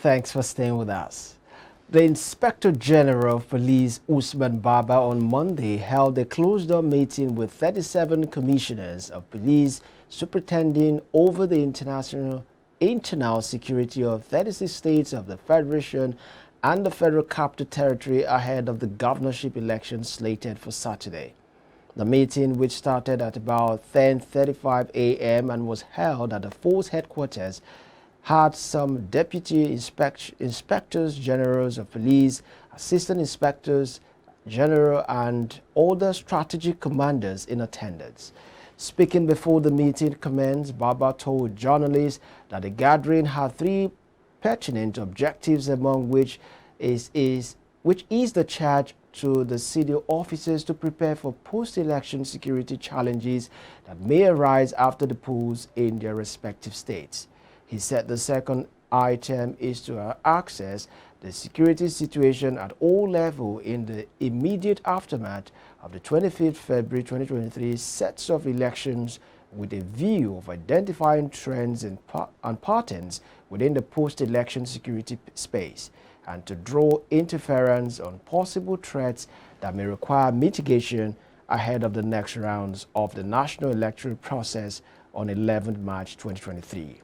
Thanks for staying with us. The Inspector General of Police, Usman Baba, on Monday held a closed-door meeting with 37 commissioners of police superintending over the internal security of 36 states of the Federation and the Federal Capital Territory ahead of the governorship election slated for Saturday. The meeting, which started at about 10:35 a.m. and was held at the force headquarters, had some deputy inspectors generals of police, assistant inspectors general, and other strategic commanders in attendance. Speaking before the meeting commenced, Baba told journalists that the gathering had three pertinent objectives, among which is the charge to the city officers to prepare for post-election security challenges that may arise after the polls in their respective states. He said the second item is to access the security situation at all levels in the immediate aftermath of the 25th February 2023 sets of elections, with a view of identifying trends and patterns within the post-election security space, and to draw inference on possible threats that may require mitigation ahead of the next rounds of the national electoral process on 11th March 2023.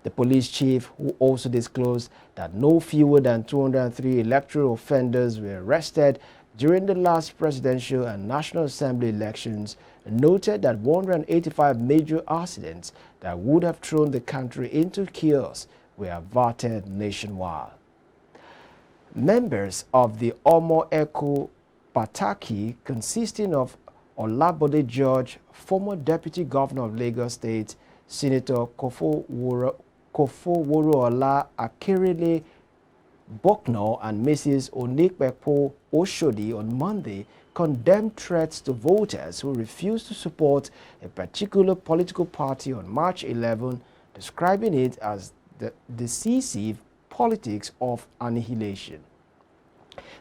The police chief, who also disclosed that no fewer than 203 electoral offenders were arrested during the last presidential and National Assembly elections, noted that 185 major accidents that would have thrown the country into chaos were averted nationwide. Members of the Omo Eko Pataki, consisting of Olabode George, former Deputy Governor of Lagos State, Senator Kofoworola Akerele Bokno, and Mrs. Onikpepo Oshodi on Monday, condemned threats to voters who refused to support a particular political party on March 11, describing it as the decisive politics of annihilation.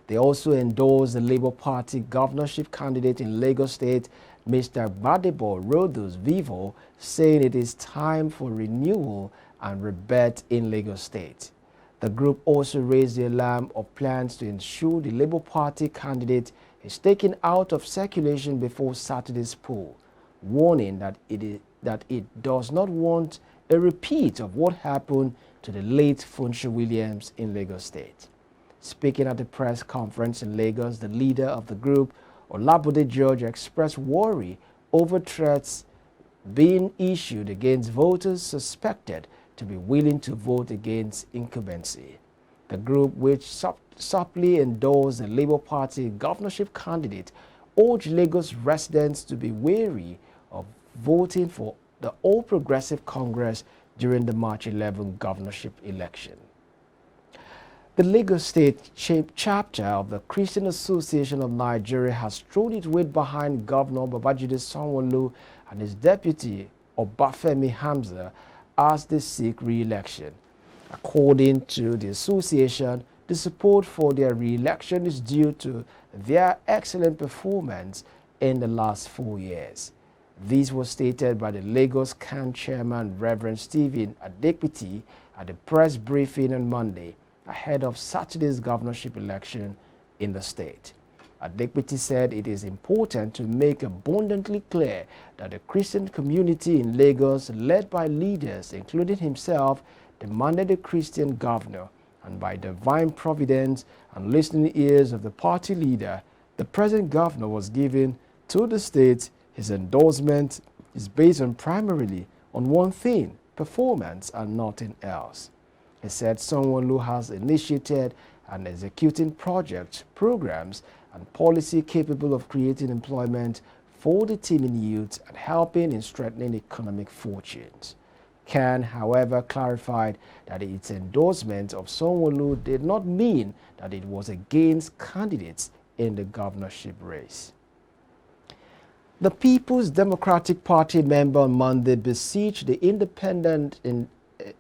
They also endorsed the Labour Party governorship candidate in Lagos State, Mr. Gbadebo Rodos Vivo, saying it is time for renewal and rebirth in Lagos State. The group also raised the alarm of plans to ensure the Labour Party candidate is taken out of circulation before Saturday's poll, warning that it does not want a repeat of what happened to the late Funsho Williams in Lagos State. Speaking at a press conference in Lagos, the leader of the group, Olabode George, expressed worry over threats being issued against voters suspected to be willing to vote against incumbency. The group, which subtly endorsed the Labour Party governorship candidate, urged Lagos residents to be wary of voting for the All Progressive Congress during the March 11 governorship election. The Lagos State chapter of the Christian Association of Nigeria has thrown its weight behind Governor Babajide Sanwo-Olu and his deputy Obafemi Hamza as they seek re-election. According to the association, the support for their re-election is due to their excellent performance in the last 4 years. This was stated by the Lagos CAN chairman, Reverend Stephen Adekpiti, at a press briefing on Monday ahead of Saturday's governorship election in the state. Adekpiti said it is important to make abundantly clear that the Christian community in Lagos, led by leaders including himself, demanded a Christian governor, and by divine providence and listening ears of the party leader, the present governor was given to the state. His endorsement is based primarily on one thing: performance, and nothing else. He said Sanwo-Olu has initiated and executing projects, programs, and policy capable of creating employment for the teeming youth and helping in strengthening economic fortunes. CAN, however, clarified that its endorsement of Sanwo-Olu did not mean that it was against candidates in the governorship race. The People's Democratic Party member on Monday besieged the Independent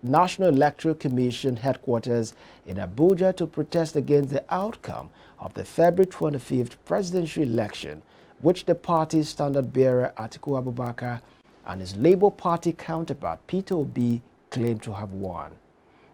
National Electoral Commission headquarters in Abuja to protest against the outcome of the February 25th presidential election, which the party's standard-bearer Atiku Abubakar and his Labour Party counterpart Peter Obi claimed to have won.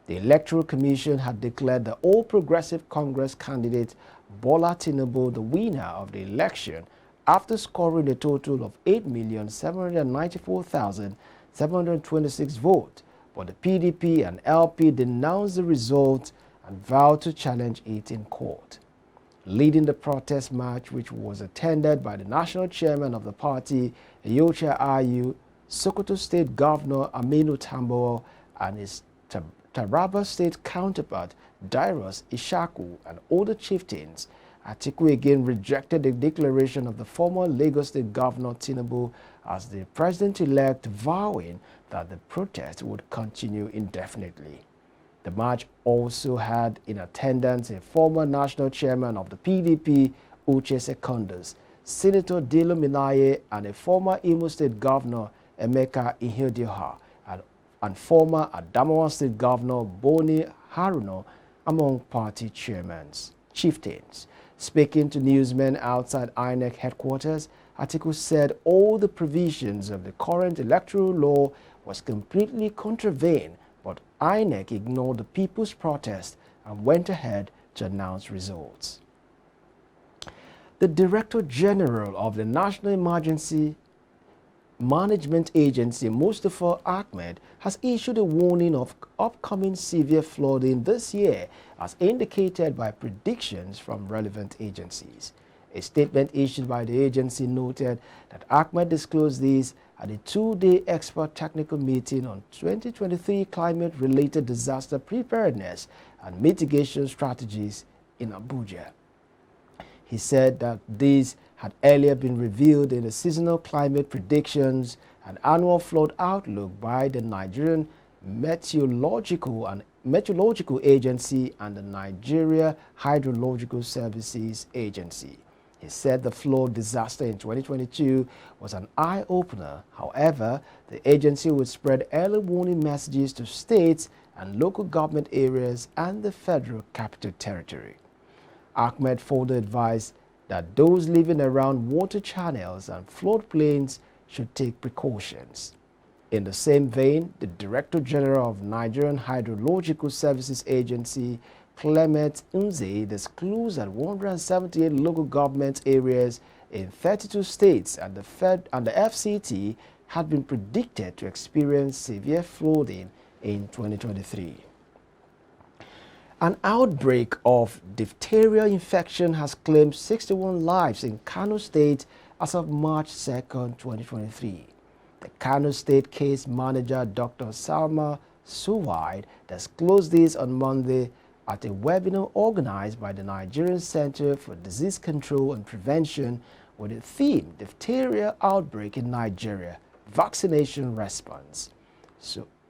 The Electoral Commission had declared the All Progressive Congress candidate Bola Tinubu the winner of the election after scoring a total of 8,794,726 votes. But the PDP and LP denounced the result and vowed to challenge it in court. Leading the protest march, which was attended by the national chairman of the party, Ayocha Ayu, Sokoto State Governor Aminu Tambo, and his Taraba State counterpart, Dairos Ishaku, and other chieftains, Atiku again rejected the declaration of the former Lagos State Governor Tinubu as the president-elect, vowing that the protest would continue indefinitely. The march also had in attendance a former national chairman of the PDP, Uche Secondus, Senator Dilo Minaye, and a former Imo State Governor, Emeka Ihedioha, and former Adamawa State Governor Boni Haruno, among party chieftains. Speaking to newsmen outside INEC headquarters, Atiku said all the provisions of the current electoral law was completely contravened, but INEC ignored the people's protest and went ahead to announce results. The Director General of the National Emergency Management Agency, Mustafa Ahmed, has issued a warning of upcoming severe flooding this year, as indicated by predictions from relevant agencies. A statement issued by the agency noted that Ahmed disclosed this at a two-day expert technical meeting on 2023 climate-related disaster preparedness and mitigation strategies in Abuja. He said that these had earlier been revealed in the seasonal climate predictions and annual flood outlook by the Nigerian Meteorological Agency and the Nigeria Hydrological Services Agency. He said the flood disaster in 2022 was an eye-opener. However, the agency would spread early warning messages to states and local government areas and the Federal Capital Territory. Ahmed further advised that those living around water channels and floodplains should take precautions. In the same vein, the Director General of Nigerian Hydrological Services Agency, Clement Nze, disclosed that 178 local government areas in 32 states and the FCT had been predicted to experience severe flooding in 2023. An outbreak of diphtheria infection has claimed 61 lives in Kano State as of March 2, 2023. The Kano State case manager, Dr. Salma Suwaid, disclosed this on Monday at a webinar organized by the Nigerian Center for Disease Control and Prevention with the theme Diphtheria Outbreak in Nigeria, Vaccination Response.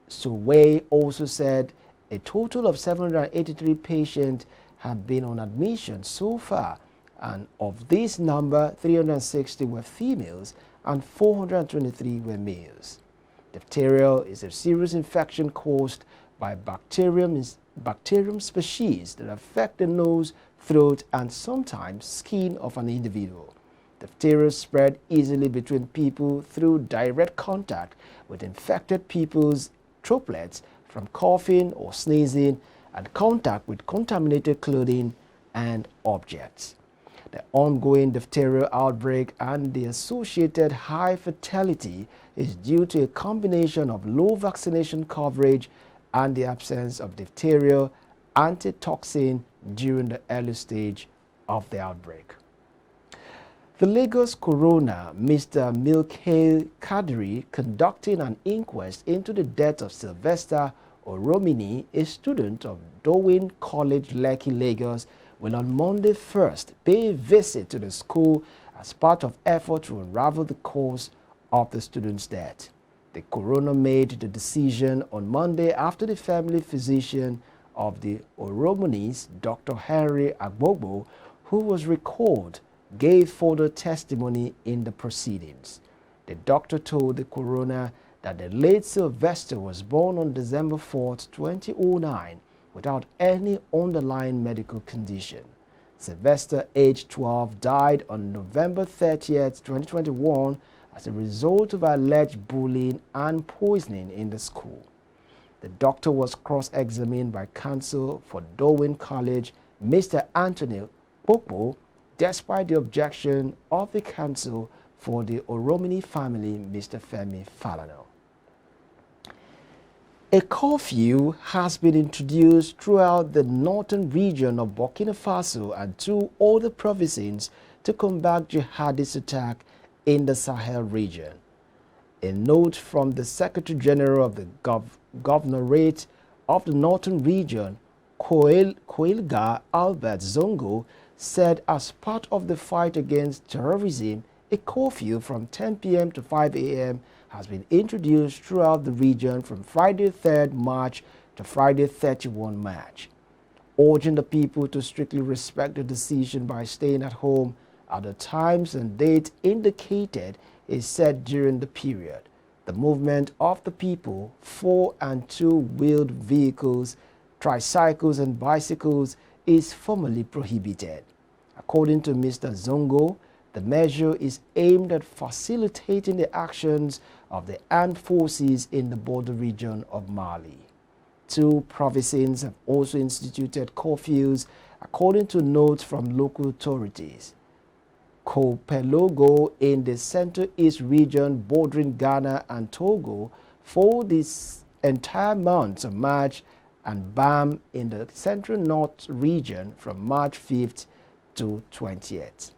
Suwaid also said a total of 783 patients have been on admission so far, and of this number, 360 were females and 423 were males. Diphtheria is a serious infection caused by bacterium species that affect the nose, throat, and sometimes skin of an individual. Diphtheria spread easily between people through direct contact with infected people's droplets from coughing or sneezing and contact with contaminated clothing and objects. The ongoing diphtheria outbreak and the associated high fatality is due to a combination of low vaccination coverage and the absence of diphtheria antitoxin during the early stage of the outbreak. The Lagos coroner, Mr. Milkail Kadri, conducting an inquest into the death of Sylvester Oromini, a student of Darwin College, Lekki, Lagos, will on Monday 1st pay a visit to the school as part of effort to unravel the cause of the student's death. The coroner made the decision on Monday after the family physician of the Oromonis, Dr. Henry Agbogbo, who was recalled, gave further testimony in the proceedings. The doctor told the coroner that the late Sylvester was born on December 4, 2009, without any underlying medical condition. Sylvester, aged 12, died on November 30, 2021, as a result of alleged bullying and poisoning in the school. The doctor was cross-examined by counsel for Darwin College, Mr. Anthony Popo, despite the objection of the counsel for the Oromini family, Mr. Femi Falana. A curfew has been introduced throughout the northern region of Burkina Faso and two other provinces to combat jihadist attack in the Sahel region. A note from the Secretary General of the Governorate of the northern region, Koilga Albert Zongo, said as part of the fight against terrorism, a curfew from 10 p.m. to 5 a.m. has been introduced throughout the region from Friday 3rd March to Friday 31 March, urging the people to strictly respect the decision by staying at home at the times and dates indicated is set during the period. The movement of the people, 4- and 2-wheeled vehicles, tricycles and bicycles is formally prohibited. According to Mr. Zongo, the measure is aimed at facilitating the actions of the armed forces in the border region of Mali. Two provinces have also instituted curfews, according to notes from local authorities. Kopelogo in the Central-East region bordering Ghana and Togo for this entire month of March, and BAM in the Central-North region from March 5th to 20th.